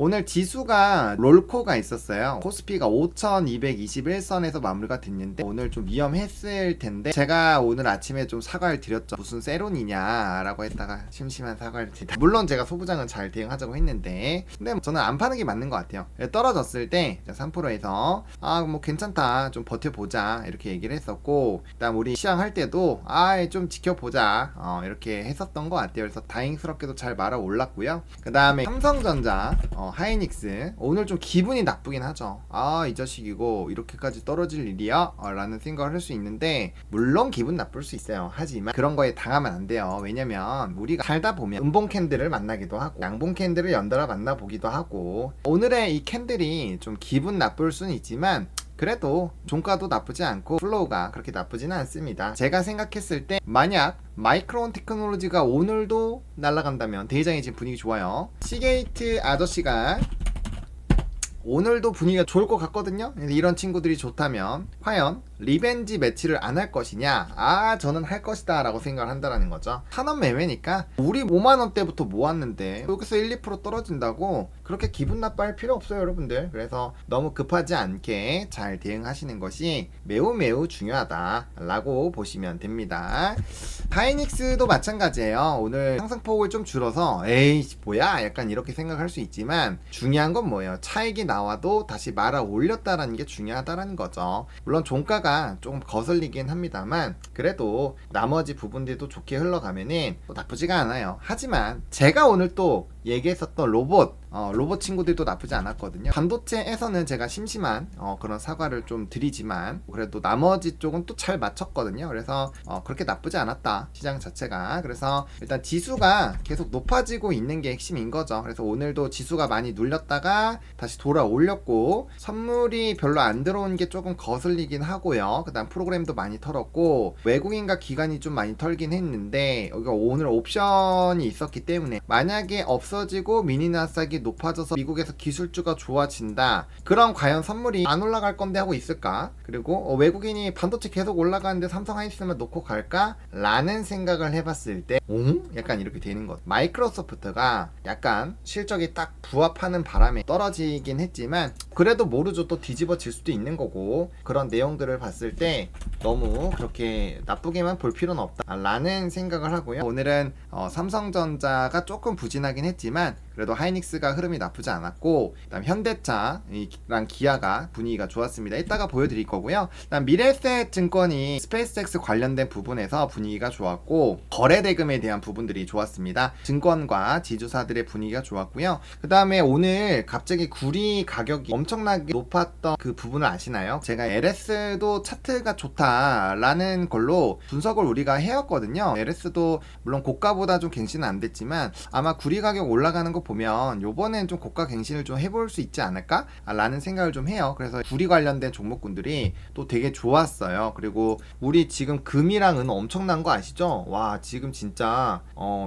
오늘 지수가 롤코가 있었어요. 코스피가 5221선에서 마무리가 됐는데 오늘 좀 위험했을 텐데 제가 오늘 아침에 좀 사과를 드렸죠. 무슨 세론이냐 라고 했다가 심심한 사과를 드렸다. 물론 제가 소부장은 잘 대응하자고 했는데 근데 저는 안 파는 게 맞는 것 같아요. 떨어졌을 때 3%에서 뭐 괜찮다 좀 버텨보자 이렇게 얘기를 했었고, 그다음 우리 시향할 때도 좀 지켜보자 이렇게 했었던 것 같아요. 그래서 다행스럽게도 잘 말아 올랐고요. 그 다음에 삼성전자, 하이닉스 오늘 좀 기분이 나쁘긴 하죠. 이 자식 이거 이렇게까지 떨어질 일이야? 라는 생각을 할 수 있는데 물론 기분 나쁠 수 있어요. 하지만 그런 거에 당하면 안 돼요. 왜냐면 우리가 살다 보면 음봉 캔들을 만나기도 하고 양봉 캔들을 연달아 만나보기도 하고, 오늘의 이 캔들이 좀 기분 나쁠 수는 있지만 그래도 종가도 나쁘지 않고 플로우가 그렇게 나쁘지는 않습니다. 제가 생각했을 때 만약 마이크론 테크놀로지가 오늘도 날아간다면 대장이 지금 분위기 좋아요. 시게이트 아저씨가 오늘도 분위기가 좋을 것 같거든요. 이런 친구들이 좋다면 과연 리벤지 매치를 안 할 것이냐? 저는 할 것이다 라고 생각을 한다는 거죠. 산업 매매니까 우리 5만원대부터 모았는데 여기서 1, 2% 떨어진다고 그렇게 기분 나빠할 필요 없어요, 여러분들. 그래서 너무 급하지 않게 잘 대응하시는 것이 매우 중요하다 라고 보시면 됩니다. 하이닉스도 마찬가지예요. 오늘 상승폭을 좀 줄어서 에이 뭐야 약간 이렇게 생각할 수 있지만 중요한 건 뭐예요? 차익이 나와도 다시 말아 올렸다라는 게 중요하다라는 거죠. 물론 종가가 조금 거슬리긴 합니다만 그래도 나머지 부분들도 좋게 흘러가면은 나쁘지가 않아요. 하지만 제가 오늘 또 얘기했었던 로봇 친구들도 나쁘지 않았거든요. 반도체에서는 제가 심심한 그런 사과를 좀 드리지만 그래도 나머지 쪽은 또 잘 맞췄거든요. 그래서 그렇게 나쁘지 않았다 시장 자체가. 그래서 일단 지수가 계속 높아지고 있는 게 핵심인 거죠. 그래서 오늘도 지수가 많이 눌렸다가 다시 돌아올렸고 선물이 별로 안 들어온 게 조금 거슬리긴 하고요. 그 다음 프로그램도 많이 털었고 외국인과 기관이 좀 많이 털긴 했는데 여기가 오늘 옵션이 있었기 때문에 만약에 없어지고 미니나스닥이 높아져서 미국에서 기술주가 좋아진다, 그럼 과연 선물이 안 올라갈 건데 하고 있을까? 그리고 외국인이 반도체 계속 올라가는데 삼성 하이닉스만 놓고 갈까? 라는 생각을 해봤을 때 약간 이렇게 되는 것. 마이크로소프트가 약간 실적이 딱 부합하는 바람에 떨어지긴 했지만 그래도 모르죠. 또 뒤집어질 수도 있는 거고, 그런 내용들을 봤을 때 너무 그렇게 나쁘게만 볼 필요는 없다 라는 생각을 하고요. 오늘은 삼성전자가 조금 부진하긴 했지만 그래도 하이닉스가 흐름이 나쁘지 않았고, 그다음 현대차랑 기아가 분위기가 좋았습니다. 이따가 보여드릴 거고요. 그다음 미래에셋 증권이 스페이스X 관련된 부분에서 분위기가 좋았고 거래대금에 대한 부분들이 좋았습니다. 증권과 지주사들의 분위기가 좋았고요. 그 다음에 오늘 갑자기 구리 가격이 엄청나게 높았던 그 부분을 아시나요? 제가 LS도 차트가 좋다라는 걸로 분석을 우리가 해왔거든요. LS도 물론 고가보다 좀 갱신은 안 됐지만 아마 구리 가격 올라가는 거 보면 요번엔 좀 고가 갱신을 좀 해볼 수 있지 않을까? 라는 생각을 좀 해요. 그래서 구리 관련된 종목군들이 또 되게 좋았어요. 그리고 우리 지금 금이랑 은 엄청난 거 아시죠? 와, 지금 진짜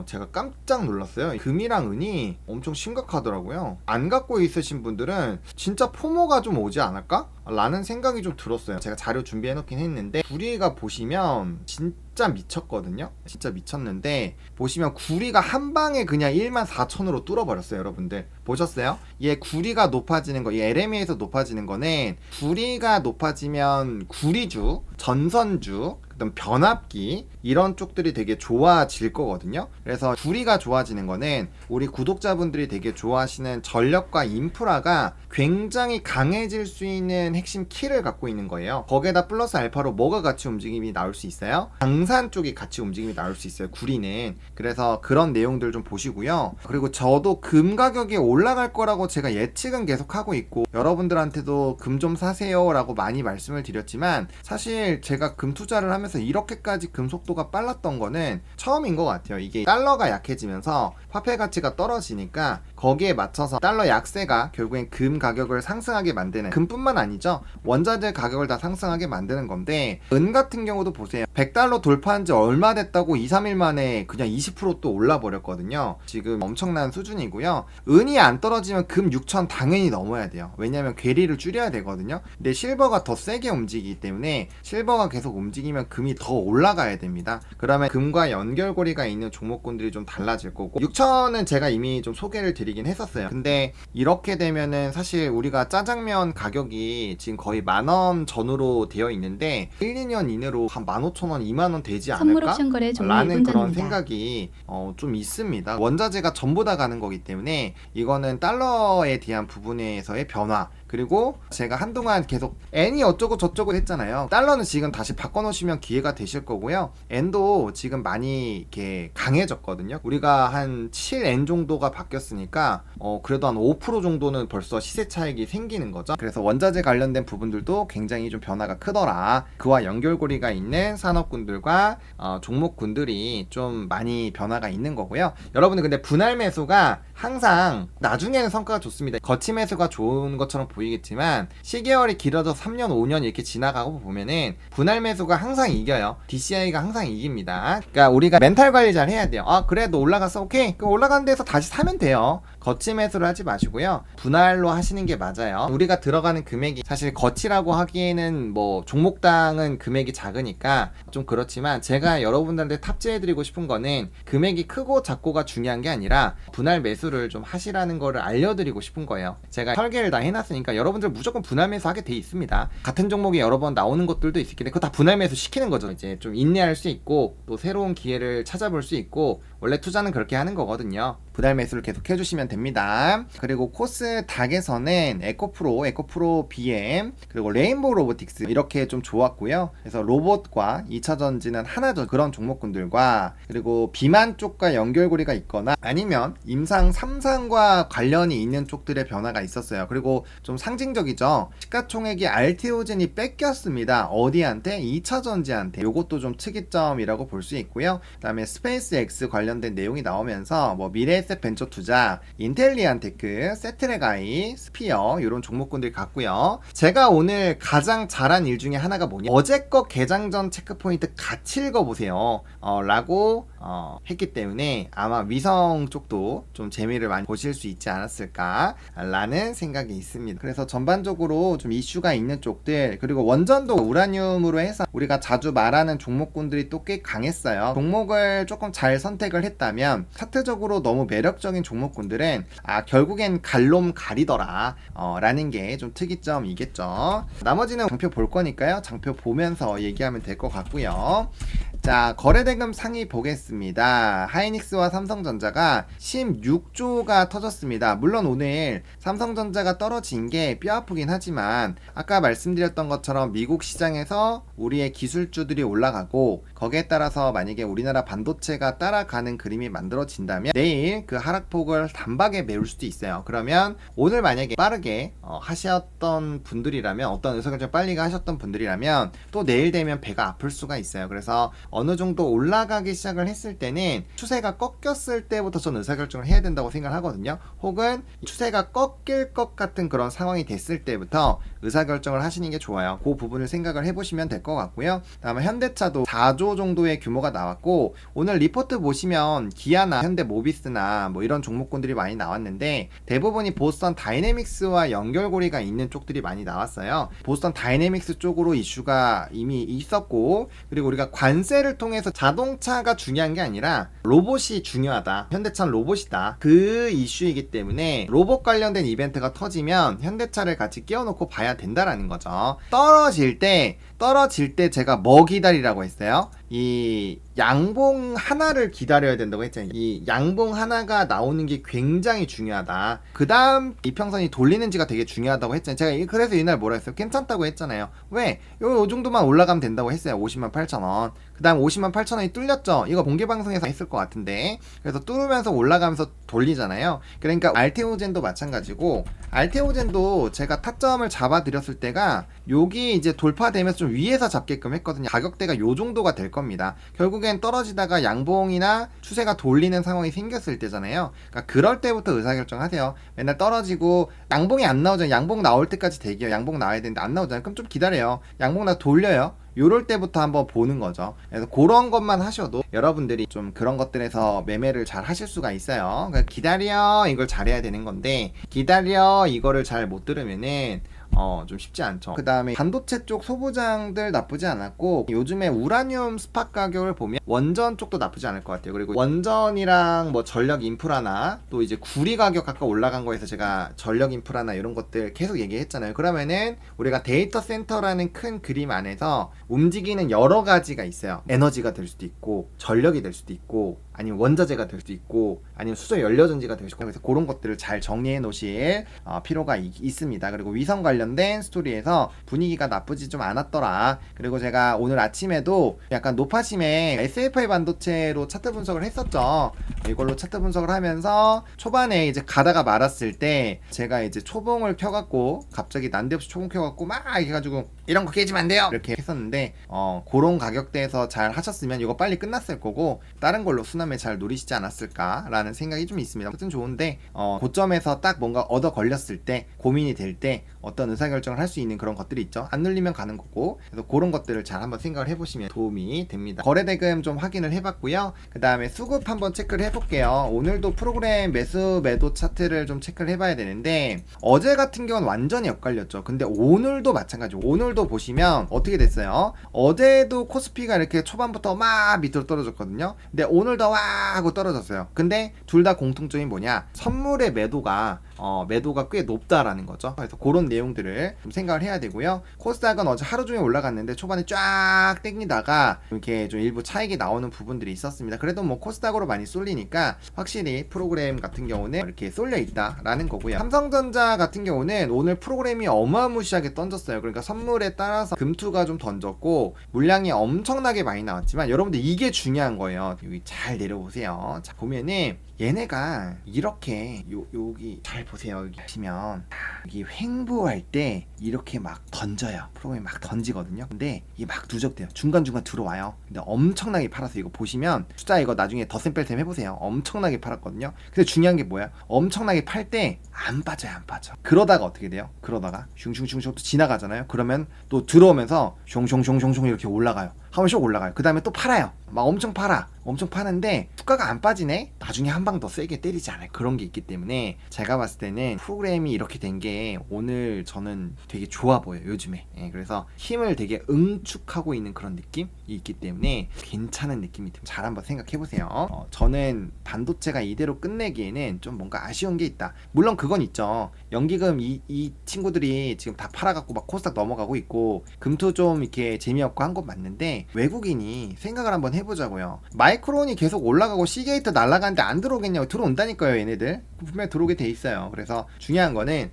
제가 깜짝 놀랐어요. 금이랑 은이 엄청 심각하더라고요. 안 갖고 있으신 분들은 진짜 포모가 좀 오지 않을까? 라는 생각이 좀 들었어요. 제가 자료 준비해 놓긴 했는데 구리가 보시면 진짜 미쳤거든요. 진짜 미쳤는데 보시면 구리가 한 방에 그냥 14,000으로 뚫어버렸어요. 여러분들 보셨어요? 얘 구리가 높아지는 거, 이 LMA에서 높아지는 거는 구리가 높아지면 구리주, 전선주, 그다음 변압기 이런 쪽들이 되게 좋아질 거거든요. 그래서 구리가 좋아지는 거는 우리 구독자분들이 되게 좋아하시는 전력과 인프라가 굉장히 강해질 수 있는 핵심 키를 갖고 있는 거예요. 거기에다 플러스 알파로 뭐가 같이 움직임이 나올 수 있어요? 방산 쪽이 같이 움직임이 나올 수 있어요, 구리는. 그래서 그런 내용들 좀 보시고요. 그리고 저도 금 가격이 올라갈 거라고 제가 예측은 계속 하고 있고 여러분들한테도 금 좀 사세요 라고 많이 말씀을 드렸지만 사실 제가 금 투자를 하면서 이렇게까지 금 속도가 빨랐던 거는 처음인 것 같아요. 이게 달러가 약해지면서 화폐 가치가 떨어지니까 거기에 맞춰서 달러 약세가 결국엔 금 가격을 상승하게 만드는, 금뿐만 아니죠, 원자재 가격을 다 상승하게 만드는 건데 은 같은 경우도 보세요. 100달러 돌파한 지 얼마 됐다고 2, 3일 만에 그냥 20%또 올라 버렸거든요. 지금 엄청난 수준이고요. 은이 안 떨어지면 금 6천 당연히 넘어야 돼요. 왜냐면 괴리를 줄여야 되거든요. 근데 실버가 더 세게 움직이기 때문에 실버가 계속 움직이면 금이 더 올라가야 됩니다. 그러면 금과 연결고리가 있는 종목군들이 좀 달라질 거고, 6천은 제가 이미 좀 소개를 드리긴 했었어요. 근데 이렇게 되면은 사실 우리가 짜장면 가격이 지금 거의 10,000원 전후로 되어 있는데 1, 2년 이내로 한 15,000원, 2만원 되지 선물 않을까? 옵션 거래 종료 라는 그런 1분전입니다. 생각이 좀 있습니다. 원자재가 전부 다 가는 거기 때문에 이거는 달러에 대한 부분에서의 변화, 그리고 제가 한동안 계속 N이 어쩌고 저쩌고 했잖아요. 달러는 지금 다시 바꿔놓으시면 기회가 되실 거고요. N도 지금 많이 이렇게 강해졌거든요. 우리가 한 7N 정도가 바뀌었으니까 그래도 한 5% 정도는 벌써 시세 차익이 생기는 거죠. 그래서 원자재 관련된 부분들도 굉장히 좀 변화가 크더라. 그와 연결고리가 있는 산업군들과 종목군들이 좀 많이 변화가 있는 거고요. 여러분들 근데 분할 매수가 항상 나중에는 성과가 좋습니다. 거치 매수가 좋은 것처럼 보이겠지만 시계열이 길어져 3년, 5년 이렇게 지나가고 보면은 분할 매수가 항상 이겨요. DCI가 항상 이깁니다. 그러니까 우리가 멘탈 관리 잘 해야 돼요. 아, 그래, 너 올라갔어. 오케이. 그럼 올라간 데서 다시 사면 돼요. 거치 매수를 하지 마시고요. 분할로 하시는 게 맞아요. 우리가 들어가는 금액이 사실 거치라고 하기에는 뭐 종목당은 금액이 작으니까 좀 그렇지만, 제가 여러분들한테 탑재해드리고 싶은 거는 금액이 크고 작고가 중요한 게 아니라 분할 매수를 좀 하시라는 거를 알려드리고 싶은 거예요. 제가 설계를 다 해놨으니까 여러분들 무조건 분할 매수 하게 돼 있습니다. 같은 종목이 여러 번 나오는 것들도 있을 텐데 그거 다 분할 매수 시키는 거죠. 이제 좀 인내할 수 있고 또 새로운 기회를 찾아볼 수 있고, 원래 투자는 그렇게 하는 거거든요. 분할 매수를 계속 해주시면 됩니다. 그리고 코스닥에서는 에코프로 BM, 그리고 레인보우 로보틱스 이렇게 좀 좋았고요. 그래서 로봇과 2차전지는 하나죠. 그런 종목군들과, 그리고 비만 쪽과 연결고리가 있거나 아니면 임상 3상과 관련이 있는 쪽들의 변화가 있었어요. 그리고 좀 상징적이죠. 시가총액이 알테오젠이 뺏겼습니다. 어디한테? 2차전지한테. 요것도 좀 특이점이라고 볼 수 있고요. 그 다음에 스페이스X 관련된 내용이 나오면서 뭐 미래에셋 벤처 투자, 인텔리안테크, 세트레가이, 스피어 이런 종목군들이 갔고요. 제가 오늘 가장 잘한 일 중에 하나가 뭐냐, 어제껏 개장전 체크포인트 같이 읽어보세요 라고 했기 때문에 아마 위성 쪽도 좀 재미를 많이 보실 수 있지 않았을까 라는 생각이 있습니다. 그래서 전반적으로 좀 이슈가 있는 쪽들, 그리고 원전도 우라늄으로 해서 우리가 자주 말하는 종목군들이 또 꽤 강했어요. 종목을 조금 잘 선택을 했다면, 차트적으로 너무 매력적인 종목군들은 결국엔 갈놈 가리더라 라는 게 좀 특이점이겠죠. 나머지는 장표 볼 거니까요. 장표 보면서 얘기하면 될 것 같고요. 자, 거래대금 상위 보겠습니다. 하이닉스와 삼성전자가 16조가 터졌습니다. 물론 오늘 삼성전자가 떨어진 게 뼈아프긴 하지만 아까 말씀드렸던 것처럼 미국 시장에서 우리의 기술주들이 올라가고, 거기에 따라서 만약에 우리나라 반도체가 따라가는 그림이 만들어진다면 내일 그 하락폭을 단박에 메울 수도 있어요. 그러면 오늘 만약에 빠르게 하셨던 분들이라면, 어떤 의사결정 빨리 하셨던 분들이라면 또 내일 되면 배가 아플 수가 있어요. 그래서 어느 정도 올라가기 시작을 했을 때는 추세가 꺾였을 때부터 저는 의사결정을 해야 된다고 생각하거든요. 혹은 추세가 꺾일 것 같은 그런 상황이 됐을 때부터 의사결정을 하시는 게 좋아요. 그 부분을 생각을 해보시면 될 것 같고요. 다음에 현대차도 4조 정도의 규모가 나왔고, 오늘 리포트 보시면 기아나 현대모비스나 뭐 이런 종목군들이 많이 나왔는데 대부분이 보스턴 다이내믹스와 연결고리가 있는 쪽들이 많이 나왔어요. 보스턴 다이내믹스 쪽으로 이슈가 이미 있었고, 그리고 우리가 관세를 통해서 자동차가 중요한 게 아니라 로봇이 중요하다, 현대차는 로봇이다, 그 이슈이기 때문에 로봇 관련된 이벤트가 터지면 현대차를 같이 끼워놓고 봐야 된다라는 거죠. 떨어질 때 제가 뭐 기다리라고 했어요? 이 양봉 하나를 기다려야 된다고 했잖아요. 이 양봉 하나가 나오는 게 굉장히 중요하다. 그 다음 이평선이 돌리는지가 되게 중요하다고 했잖아요. 제가 그래서 이날 뭐라 했어요? 괜찮다고 했잖아요. 왜? 요 정도만 올라가면 된다고 했어요. 508,000원. 그 다음 508,000원이 뚫렸죠. 이거 공개방송에서 했을 것 같은데, 그래서 뚫으면서 올라가면서 돌리잖아요. 그러니까 알테오젠도 마찬가지고, 알테오젠도 제가 타점을 잡아드렸을 때가 여기 이제 돌파되면서 좀 위에서 잡게끔 했거든요. 가격대가 요 정도가 될 겁니다. 결국엔 떨어지다가 양봉이나 추세가 돌리는 상황이 생겼을 때잖아요. 그러니까 그럴 때부터 의사결정하세요. 맨날 떨어지고 양봉이 안 나오잖아요. 양봉 나올 때까지 대기요. 양봉 나와야 되는데 안 나오잖아요. 그럼 좀 기다려요. 양봉 나 돌려요. 요럴 때부터 한번 보는 거죠. 그래서 그런 것만 하셔도 여러분들이 좀 그런 것들에서 매매를 잘 하실 수가 있어요. 그러니까 기다려 이걸 잘해야 되는 건데, 기다려 이거를 잘 못 들으면은 좀 쉽지 않죠. 그 다음에 반도체 쪽 소부장들 나쁘지 않았고, 요즘에 우라늄 스팟 가격을 보면 원전 쪽도 나쁘지 않을 것 같아요. 그리고 원전이랑 뭐 전력 인프라나 또 이제 구리 가격 아까 올라간 거에서 제가 전력 인프라나 이런 것들 계속 얘기했잖아요. 그러면은 우리가 데이터 센터라는 큰 그림 안에서 움직이는 여러 가지가 있어요. 에너지가 될 수도 있고 전력이 될 수도 있고 아니면 원자재가 될 수도 있고 아니면 수소 연료전지가 될 수도 있고, 그래서 그런 것들을 잘 정리해 놓으실 필요가 있습니다. 그리고 위성 관련된 스토리에서 분위기가 나쁘지 좀 않았더라. 그리고 제가 오늘 아침에도 약간 노파심에 SFI 반도체로 차트 분석을 했었죠. 이걸로 차트 분석을 하면서 초반에 이제 가다가 말았을 때 제가 이제 초봉을 켜갖고 갑자기 난데없이 초봉 켜갖고 막 이렇게 해가지고 이런 거 깨지면 안 돼요 이렇게 했었는데, 그런 가격대에서 잘 하셨으면 이거 빨리 끝났을 거고 다른 걸로 수남에 잘 노리시지 않았을까라는 생각이 좀 있습니다. 아무튼 좋은데 고점에서 딱 뭔가 얻어 걸렸을 때 고민이 될 때 어떤 의사결정을 할 수 있는 그런 것들이 있죠. 안 눌리면 가는 거고, 그래서 그런 것들을 잘 한번 생각을 해보시면 도움이 됩니다. 거래대금 좀 확인을 해봤고요. 그 다음에 수급 한번 체크를 해볼게요. 오늘도 프로그램 매수 매도 차트를 좀 체크를 해봐야 되는데, 어제 같은 경우는 완전히 엇갈렸죠. 근데 오늘도 마찬가지고, 오늘도 보시면 어떻게 됐어요? 어제도 코스피가 이렇게 초반부터 막 밑으로 떨어졌거든요. 근데 오늘도 와 하고 떨어졌어요. 근데 둘 다 공통점이 뭐냐? 선물의 매도가 꽤 높다라는 거죠. 그래서 그런 내용들을 좀 생각을 해야 되고요. 코스닥은 어제 하루 종일 올라갔는데 초반에 쫙 땡기다가 이렇게 좀 일부 차익이 나오는 부분들이 있었습니다. 그래도 뭐 코스닥으로 많이 쏠리니까 확실히 프로그램 같은 경우는 이렇게 쏠려 있다라는 거고요. 삼성전자 같은 경우는 오늘 프로그램이 어마무시하게 던졌어요. 그러니까 선물에 따라서 금투가 좀 던졌고 물량이 엄청나게 많이 나왔지만, 여러분들 이게 중요한 거예요. 여기 잘 내려보세요. 자, 보면은 얘네가 이렇게 여기 잘 보세요. 여기 보시면 여기 횡보할 때 이렇게 막 던져요. 프로그램이 막 던지거든요. 근데 이게 막 누적돼요. 중간중간 들어와요. 근데 엄청나게 팔아서, 이거 보시면 숫자 이거 나중에 덧셈 뺄셈 해보세요. 엄청나게 팔았거든요. 근데 중요한 게 뭐야? 엄청나게 팔 때 안 빠져요. 안 빠져. 그러다가 어떻게 돼요? 그러다가 슝슝슝슝 또 지나가잖아요. 그러면 또 들어오면서 숑숑숑숑숑 이렇게 올라가요. 한번 씩 올라가요. 그 다음에 또 팔아요. 막 엄청 팔아. 엄청 파는데 주가가 안 빠지네? 나중에 한 방 더 세게 때리지 않아요. 그런 게 있기 때문에 제가 봤을 때는 프로그램이 이렇게 된 게 오늘 저는 되게 좋아 보여요. 요즘에. 그래서 힘을 되게 응축하고 있는 그런 느낌이 있기 때문에 괜찮은 느낌이 듭니다. 잘 한번 생각해 보세요. 저는 반도체가 이대로 끝내기에는 좀 뭔가 아쉬운 게 있다. 물론 그건 있죠. 연기금 이 친구들이 지금 다 팔아갖고 막 코스닥 넘어가고 있고 금투 좀 이렇게 재미없고 한 건 맞는데, 외국인이 생각을 한번 해보자고요. 마이크론이 계속 올라가고 시게이트 날아가는데 안 들어오겠냐고. 들어온다니까요. 얘네들 분명히 들어오게 돼 있어요. 그래서 중요한 거는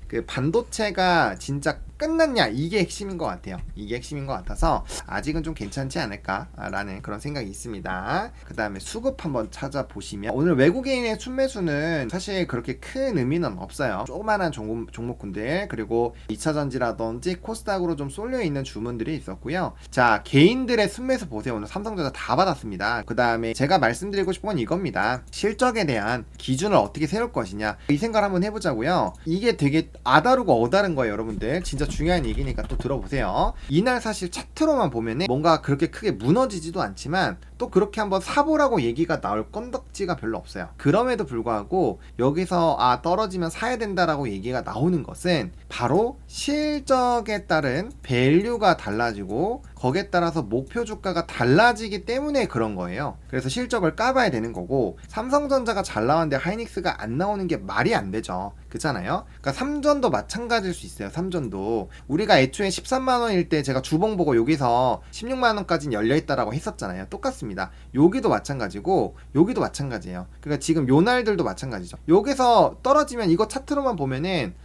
그 반도체가 진짜 끝났냐, 이게 핵심인 것 같아요. 이게 핵심인 것 같아서 아직은 좀 괜찮지 않을까라는 그런 생각이 있습니다. 그 다음에 수급 한번 찾아보시면 오늘 외국인의 순매수는 사실 그렇게 큰 의미는 없어요. 조그만한 종목군들, 그리고 2차전지라든지 코스닥으로 좀 쏠려있는 주문들이 있었고요. 자, 개인들의 순매수 보세요. 오늘 삼성전자 다 받았습니다. 그 다음에 제가 말씀드리고 싶은 건 이겁니다. 실적에 대한 기준을 어떻게 세울 것이냐, 이 생각을 한번 해보자고요. 이게 되게 아다르고 어다른 거예요. 여러분들 진짜 중요한 얘기니까 또 들어보세요. 이날 사실 차트로만 보면은 뭔가 그렇게 크게 무너지지도 않지만 또 그렇게 한번 사보라고 얘기가 나올 건덕지가 별로 없어요. 그럼에도 불구하고 여기서 떨어지면 사야 된다라고 얘기가 나오는 것은 바로 실적에 따른 밸류가 달라지고 거기에 따라서 목표 주가가 달라지기 때문에 그런 거예요. 그래서 실적을 까봐야 되는 거고, 삼성전자가 잘 나왔는데 하이닉스가 안 나오는 게 말이 안 되죠. 그렇잖아요. 그러니까 삼전도 마찬가지일 수 있어요. 삼전도 우리가 애초에 13만원일 때 제가 주봉 보고 여기서 16만원까지는 열려있다라고 했었잖아요. 똑같습니다. 여기도 마찬가지고 여기도 마찬가지예요. 그러니까 지금 요 날들도 마찬가지죠. 여기서 떨어지면 이거 차트로만 보면은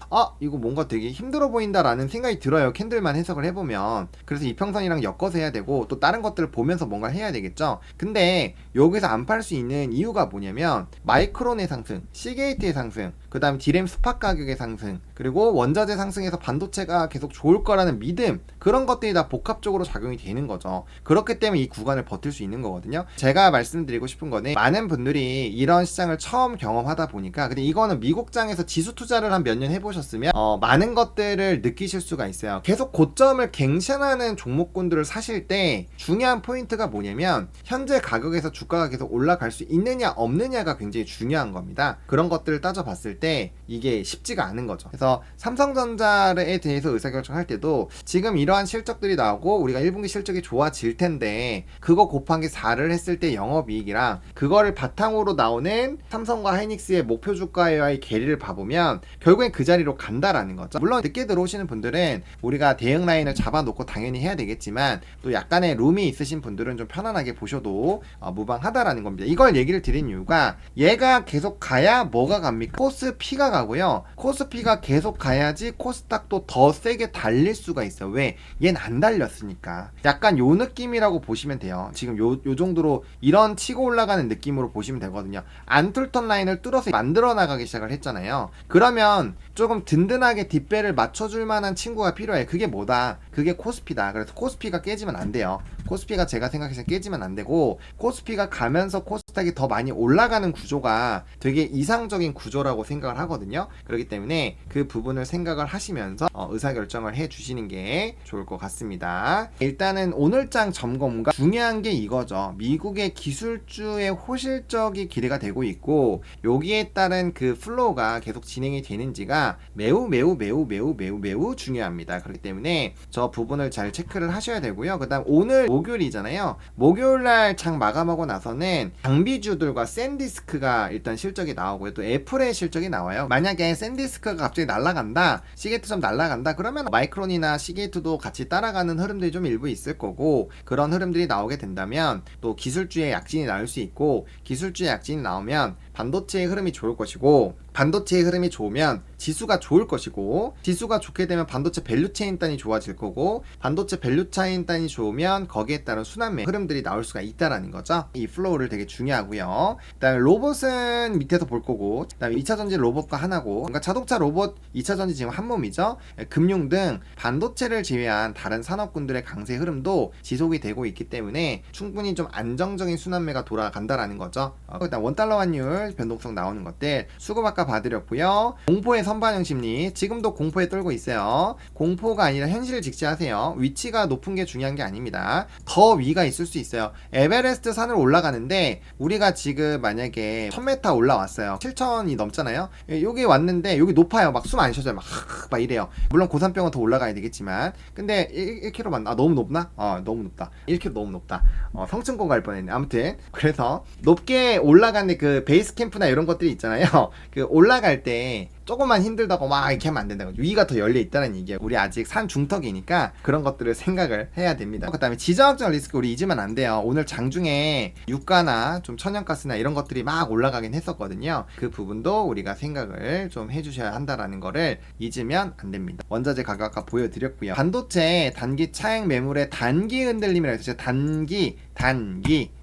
이거 뭔가 되게 힘들어 보인다라는 생각이 들어요. 캔들만 해석을 해보면. 그래서 이평선이랑 엮어서 해야 되고 또 다른 것들을 보면서 뭔가 해야 되겠죠. 근데 여기서 안 팔 수 있는 이유가 뭐냐면 마이크론의 상승, 시게이트의 상승, 그 다음 디램 스팟 가격의 상승, 그리고 원자재 상승해서 반도체가 계속 좋을 거라는 믿음, 그런 것들이 다 복합적으로 작용이 되는 거죠. 그렇기 때문에 이 구간을 버틸 수 있는 거거든요. 제가 말씀드리고 싶은 거는 많은 분들이 이런 시장을 처음 경험하다 보니까, 근데 이거는 미국장에서 지수 투자를 한 몇 년 해보셨으면 많은 것들을 느끼실 수가 있어요. 계속 고점을 갱신하는 종목군들을 사실 때 중요한 포인트가 뭐냐면 현재 가격에서 주가가 계속 올라갈 수 있느냐 없느냐가 굉장히 중요한 겁니다. 그런 것들을 따져봤을 때 이게 쉽지가 않은 거죠. 그래서 삼성전자에 대해서 의사결정할 때도 지금 이러한 실적들이 나오고 우리가 1분기 실적이 좋아질 텐데 그거 곱한 게 4를 했을 때 영업이익이랑 그거를 바탕으로 나오는 삼성과 하이닉스의 목표 주가와의 괴리를 봐보면 결국엔 그 자리로 간다라는 거죠. 물론 늦게 들어오시는 분들은 우리가 대응 라인을 잡아놓고 당연히 해야 되겠지만 또 약간의 룸이 있으신 분들은 좀 편안하게 보셔도 무방하다라는 겁니다. 이걸 얘기를 드린 이유가 얘가 계속 가야 뭐가 갑니까? 코스피가 가고요. 코스피가 계속 가야지 코스닥도 더 세게 달릴 수가 있어요. 왜? 얘는 안 달렸으니까. 약간 요 느낌이라고 보시면 돼요. 지금 요 정도로 이런 치고 올라가는 느낌으로 보시면 되거든요. 안 뚫던 라인을 뚫어서 만들어 나가기 시작을 했잖아요. 그러면 조금 든든하게 뒷배를 맞춰줄 만한 친구가 필요해. 그게 뭐다? 그게 코스피다. 그래서 코스피가 깨지면 안 돼요. 코스피가 제가 생각해서 깨지면 안 되고, 코스피가 가면서 코스닥이 더 많이 올라가는 구조가 되게 이상적인 구조라고 생각을 하거든요. 그렇기 때문에 그 부분을 생각을 하시면서 의사결정을 해 주시는 게 좋을 것 같습니다. 일단은 오늘장 점검과 중요한 게 이거죠. 미국의 기술주의 호실적이 기대가 되고 있고, 여기에 따른 그 플로우가 계속 진행이 되는지가 매우 중요합니다. 그렇기 때문에 저 부분을 잘 체크를 하셔야 되고요. 그 다음 오늘 목요일이잖아요. 목요일날 장 마감하고 나서는 장비주들과 샌디스크가 일단 실적이 나오고요. 또 애플의 실적이 나와요. 만약에 샌디스크가 갑자기 날아간다, 시게이트점 날아간다, 그러면 마이크론이나 시게이트도 같이 따라가는 흐름들이 좀 일부 있을 거고, 그런 흐름들이 나오게 된다면 또 기술주의 약진이 나올 수 있고, 기술주의 약진이 나오면 반도체의 흐름이 좋을 것이고, 반도체의 흐름이 좋으면 지수가 좋을 것이고, 지수가 좋게 되면 반도체 밸류체인 단이 좋아질 거고, 반도체 밸류체인 단이 좋으면 거기에 따른 순환매 흐름들이 나올 수가 있다라는 거죠. 이 플로우를 되게 중요하고요. 그 다음에 로봇은 밑에서 볼 거고, 그 다음에 2차전지 로봇과 하나고, 그러니까 자동차 로봇 2차전지 지금 한 몸이죠. 금융 등 반도체를 제외한 다른 산업군들의 강세 흐름도 지속이 되고 있기 때문에 충분히 좀 안정적인 순환매가 돌아간다라는 거죠. 일단 원달러 환율 변동성 나오는 것들 수급 아까 봐드렸고요. 공포의 선반영 심리, 지금도 공포에 떨고 있어요. 공포가 아니라 현실을 직시하세요. 위치가 높은 게 중요한 게 아닙니다. 더 위가 있을 수 있어요. 에베레스트 산을 올라가는데 우리가 지금 만약에 1000m 올라왔어요. 7000이 넘잖아요. 여기 왔는데 여기 높아요. 막 숨 안 쉬어져요. 막 이래요. 물론 고산병은 더 올라가야 되겠지만, 근데 1km 맞나? 너무 높나? 너무 높다. 1km 너무 높다. 성층권 갈 뻔했네. 아무튼 그래서 높게 올라가는 그 베이스 캠프나 이런 것들이 있잖아요. 그 올라갈 때 조금만 힘들다고 막 이렇게 하면 안 된다고. 위가 더 열려 있다는 얘기예요. 우리 아직 산 중턱이니까 그런 것들을 생각을 해야 됩니다. 그 다음에 지정학적 리스크 우리 잊으면 안 돼요. 오늘 장중에 유가나 좀 천연가스나 이런 것들이 막 올라가긴 했었거든요. 그 부분도 우리가 생각을 좀 해주셔야 한다라는 거를 잊으면 안 됩니다. 원자재 가격 아까 보여드렸고요. 반도체 단기 차익 매물의 단기 흔들림이라고 해서 단기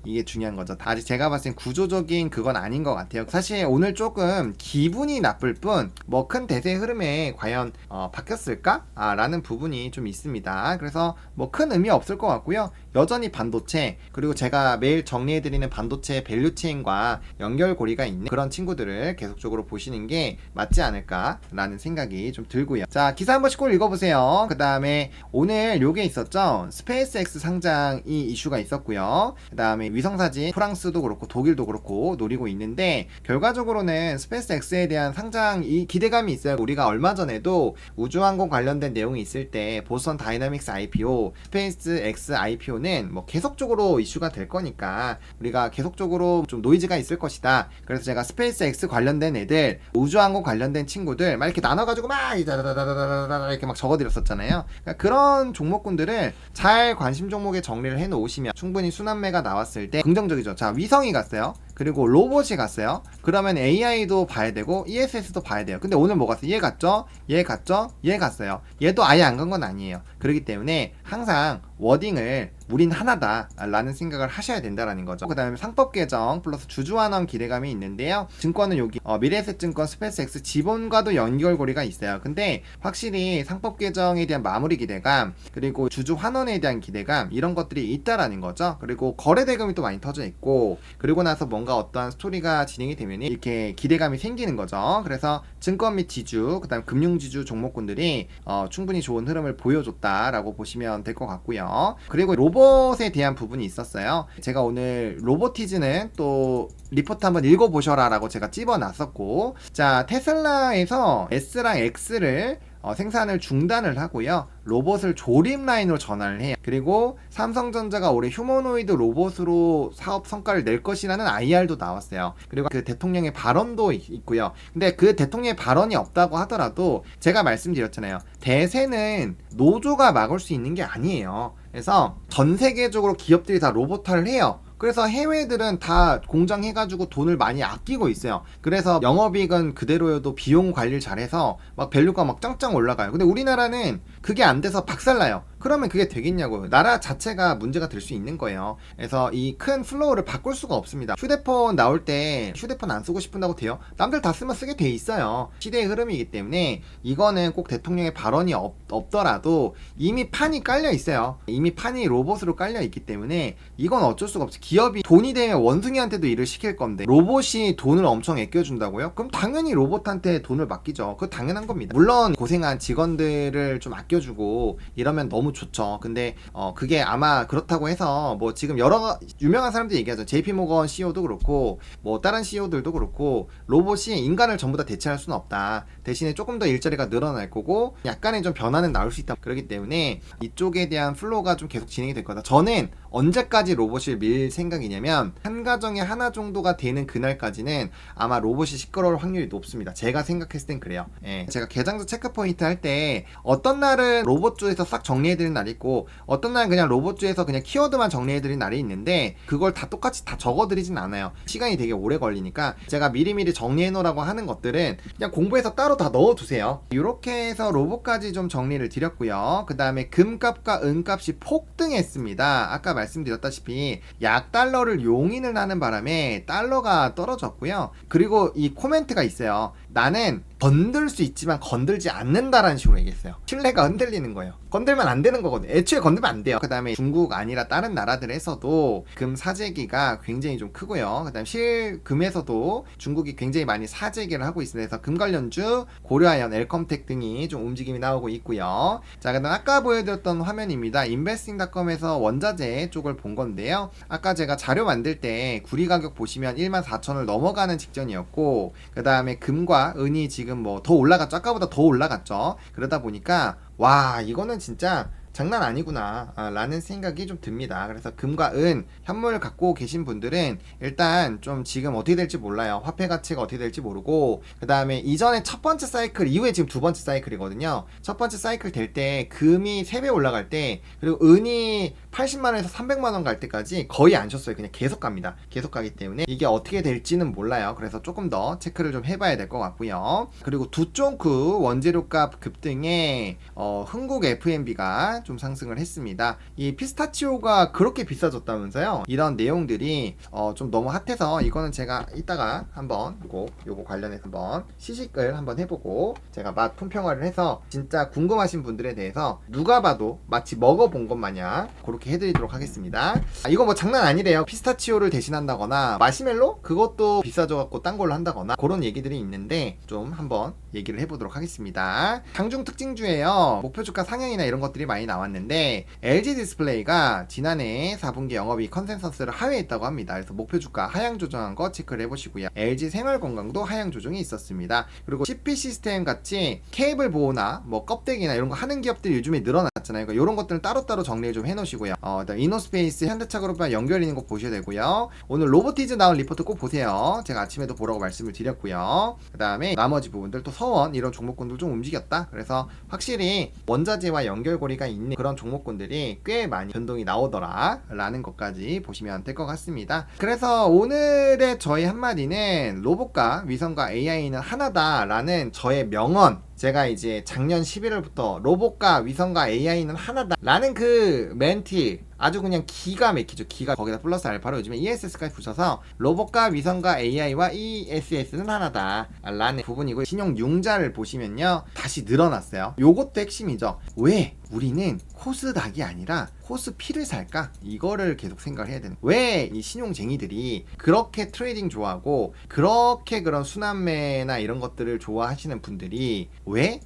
이게 중요한 거죠. 아직 제가 봤을 땐 구조적인 그건 아닌 것 같아요. 사실 오늘 조금 기분이 나쁠 뿐 뭐 큰 대세 흐름에 과연 바뀌었을까? 라는 부분이 좀 있습니다. 그래서 뭐 큰 의미 없을 것 같고요. 여전히 반도체, 그리고 제가 매일 정리해드리는 반도체 밸류체인과 연결고리가 있는 그런 친구들을 계속적으로 보시는 게 맞지 않을까라는 생각이 좀 들고요. 자, 기사 한 번씩 꼭 읽어보세요. 그 다음에 오늘 요게 있었죠. 스페이스X 상장이 이슈가 있었고요. 그 다음에 위성사진 프랑스도 그렇고 독일도 그렇고 노리고 있는데, 결과적으로는 스페이스X에 대한 상장이 기대감이 있어요. 우리가 얼마 전에도 우주항공 관련된 내용이 있을 때 보스턴 다이나믹스 IPO, 스페이스X IPO는 뭐 계속적으로 이슈가 될 거니까 우리가 계속적으로 좀 노이즈가 있을 것이다. 그래서 제가 스페이스X 관련된 애들, 우주항공 관련된 친구들 막 이렇게 나눠가지고 막 이렇게 막 적어드렸었잖아요. 그러니까 그런 종목군들을 잘 관심 종목에 정리를 해 놓으시면 충분히 순환매가 나왔을 때 긍정적이죠. 자, 위성이 갔어요. 그리고 로봇이 갔어요. 그러면 AI도 봐야 되고 ESS도 봐야 돼요. 근데 오늘 뭐 갔어요? 얘 갔죠? 얘 갔죠? 얘 갔어요. 얘도 아예 안 간 건 아니에요. 그렇기 때문에 항상 워딩을 우린 하나다 라는 생각을 하셔야 된다라는 거죠. 그 다음에 상법 개정 플러스 주주환원 기대감이 있는데요. 증권은 여기 미래에셋증권 스페이스X 지분과도 연결고리가 있어요. 근데 확실히 상법 개정에 대한 마무리 기대감 그리고 주주환원에 대한 기대감 이런 것들이 있다라는 거죠. 그리고 거래 대금이 또 많이 터져 있고 그리고 나서 뭔가 어떠한 스토리가 진행이 되면 이렇게 기대감이 생기는 거죠. 그래서 증권 및 지주 그 다음 금융지주 종목군들이 충분히 좋은 흐름을 보여줬다라고 보시면 될 것 같고요. 그리고 로봇에 대한 부분이 있었어요. 제가 오늘 로보티즈는 또 리포트 한번 읽어보셔라 라고 제가 찝어놨었고, 자 테슬라에서 S랑 X를 생산을 중단을 하고요. 로봇을 조립 라인으로 전환을 해요. 그리고 삼성전자가 올해 휴머노이드 로봇으로 사업 성과를 낼 것이라는 IR도 나왔어요. 그리고 그 대통령의 발언도 있고요. 근데 그 대통령의 발언이 없다고 하더라도 제가 말씀드렸잖아요. 대세는 노조가 막을 수 있는 게 아니에요. 그래서 전 세계적으로 기업들이 다 로봇화를 해요. 그래서 해외들은 다 공장 해가지고 돈을 많이 아끼고 있어요. 그래서 영업이익은 그대로여도 비용 관리를 잘해서 막 밸류가 막 짱짱 올라가요. 근데 우리나라는 그게 안 돼서 박살나요. 그러면 그게 되겠냐고요. 나라 자체가 문제가 될 수 있는 거예요. 그래서 이 큰 플로우를 바꿀 수가 없습니다. 휴대폰 나올 때 휴대폰 안 쓰고 싶은다고 돼요? 남들 다 쓰면 쓰게 돼 있어요. 시대의 흐름이기 때문에 이거는 꼭 대통령의 발언이 없더라도 이미 판이 깔려 있어요. 이미 판이 로봇으로 깔려 있기 때문에 이건 어쩔 수가 없어요. 기업이 돈이 되면 원숭이한테도 일을 시킬 건데 로봇이 돈을 엄청 아껴준다고요? 그럼 당연히 로봇한테 돈을 맡기죠. 그거 당연한 겁니다. 물론 고생한 직원들을 좀 아껴주고 이러면 너무 좋죠. 근데 그게 아마 그렇다고 해서 뭐 지금 여러 유명한 사람들이 얘기하죠. JP모건 CEO도 그렇고 뭐 다른 CEO들도 그렇고 로봇이 인간을 전부 다 대체할 수는 없다. 대신에 조금 더 일자리가 늘어날 거고 약간의 좀 변화는 나올 수 있다. 그렇기 때문에 이쪽에 대한 플로우가 좀 계속 진행이 될 거다. 저는 언제까지 로봇을 밀 생각이냐면 한 가정에 하나 정도가 되는 그날까지는 아마 로봇이 시끄러울 확률이 높습니다. 제가 생각했을 땐 그래요. 예. 제가 개장주 체크포인트 할 때 어떤 날은 로봇주에서 싹 정리해드리는 날이 있고 어떤 날은 그냥 로봇주에서 그냥 키워드만 정리해드리는 날이 있는데 그걸 다 똑같이 다 적어드리진 않아요. 시간이 되게 오래 걸리니까 제가 미리미리 정리해놓으라고 하는 것들은 그냥 공부해서 따로 다 넣어두세요. 이렇게 해서 로봇까지 좀 정리를 드렸고요. 그 다음에 금값과 은값이 폭등했습니다. 아까 말씀드렸다시피 약달러를 용인을 하는 바람에 달러가 떨어졌고요. 그리고 이 코멘트가 있어요. 나는 건들 수 있지만 건들지 않는다라는 식으로 얘기했어요. 신뢰가 흔들리는 거예요. 건들면 안 되는 거거든요. 애초에 건들면 안 돼요. 그 다음에 중국 아니라 다른 나라들에서도 금 사재기가 굉장히 좀 크고요. 그 다음에 실금에서도 중국이 굉장히 많이 사재기를 하고 있습니다. 그래서 금 관련주, 고려아연, 엘컴텍 등이 좀 움직임이 나오고 있고요. 자, 그 다음 아까 보여드렸던 화면입니다. investing.com에서 원자재 쪽을 본 건데요. 아까 제가 자료 만들 때 구리 가격 보시면 14,000을 넘어가는 직전이었고 그 다음에 금과 은이 지금 뭐 더 올라갔죠. 아까보다 더 올라갔죠. 그러다 보니까 와 이거는 진짜 장난 아니구나 라는 생각이 좀 듭니다. 그래서 금과 은 현물을 갖고 계신 분들은 일단 좀 지금 어떻게 될지 몰라요. 화폐 가치가 어떻게 될지 모르고 그 다음에 이전에 첫 번째 사이클 이후에 지금 두 번째 사이클이거든요. 첫 번째 사이클 될 때 금이 3배 올라갈 때 그리고 은이 80만원에서 300만원 갈 때까지 거의 안 쉬었어요. 그냥 계속 갑니다. 계속 가기 때문에 이게 어떻게 될지는 몰라요. 그래서 조금 더 체크를 좀 해봐야 될 것 같고요. 그리고 두쫑크 원재료값 급등에 흥국 F&B가 좀 상승을 했습니다. 이 피스타치오가 그렇게 비싸졌다면서요. 이런 내용들이 좀 너무 핫해서 이거는 제가 이따가 한번 요거 관련해서 한번 시식을 한번 해보고 제가 맛 품평화를 해서 진짜 궁금하신 분들에 대해서 누가 봐도 마치 먹어본 것 마냥 그렇게 해드리도록 하겠습니다. 이거 뭐 장난 아니래요. 피스타치오를 대신한다거나 마시멜로? 그것도 비싸져갖고 딴 걸로 한다거나 그런 얘기들이 있는데 좀 한번 얘기를 해보도록 하겠습니다. 장중 특징주예요. 목표주가 상향이나 이런 것들이 많이 나왔는데 LG 디스플레이가 지난해 4분기 영업이익 컨센서스를 하회했다고 합니다. 그래서 목표주가 하향 조정한 거 체크를 해보시고요. LG 생활건강도 하향 조정이 있었습니다. 그리고 CP 시스템 같이 케이블 보호나 뭐 껍데기나 이런 거 하는 기업들이 요즘에 늘어났잖아요. 그러니까 이런 것들은 따로따로 정리를 좀 해놓으시고요. 이노스페이스 현대차 그룹과 연결 있는 거 보셔야 되고요. 오늘 로보티즈 나온 리포트 꼭 보세요. 제가 아침에도 보라고 말씀을 드렸고요. 그 다음에 나머지 부분들 또 서원 이런 종목군들 좀 움직였다. 그래서 확실히 원자재와 연결고리가 있는 있는 그런 종목군들이 꽤 많이 변동이 나오더라 라는 것까지 보시면 될 것 같습니다. 그래서 오늘의 저희 한마디는 로봇과 위성과 AI는 하나다 라는 저의 명언, 제가 이제 작년 11월부터 로봇과 위성과 AI는 하나다 라는 그 멘트 아주 그냥 기가 막히죠. 기가 거기다 플러스 알파로 요즘에 ESS까지 붙여서 로봇과 위성과 AI와 ESS는 하나다 라는 부분이고, 신용 융자를 보시면요 다시 늘어났어요. 요것도 핵심이죠. 왜 우리는 코스닥이 아니라 코스피를 살까? 이거를 계속 생각을 해야 되는. 왜 이 신용쟁이들이 그렇게 트레이딩 좋아하고 그렇게 그런 순환매나 이런 것들을 좋아하시는 분들이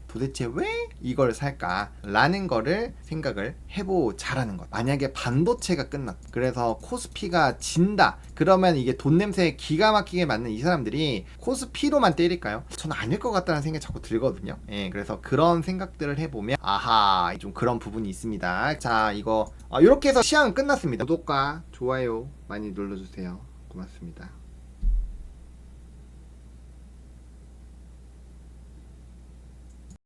도대체 왜 이걸 살까? 라는 거를 생각을 해보자라는 것. 만약에 반도체가 끝났다, 그래서 코스피가 진다, 그러면 이게 돈 냄새에 기가 막히게 맞는 이 사람들이 코스피로만 때릴까요? 저는 아닐 것 같다는 생각이 자꾸 들거든요. 예, 그래서 그런 생각들을 해보면 아하, 좀 그런 부분이 있습니다. 자, 이거 이렇게 해서 시황은 끝났습니다. 구독과 좋아요 많이 눌러주세요. 고맙습니다.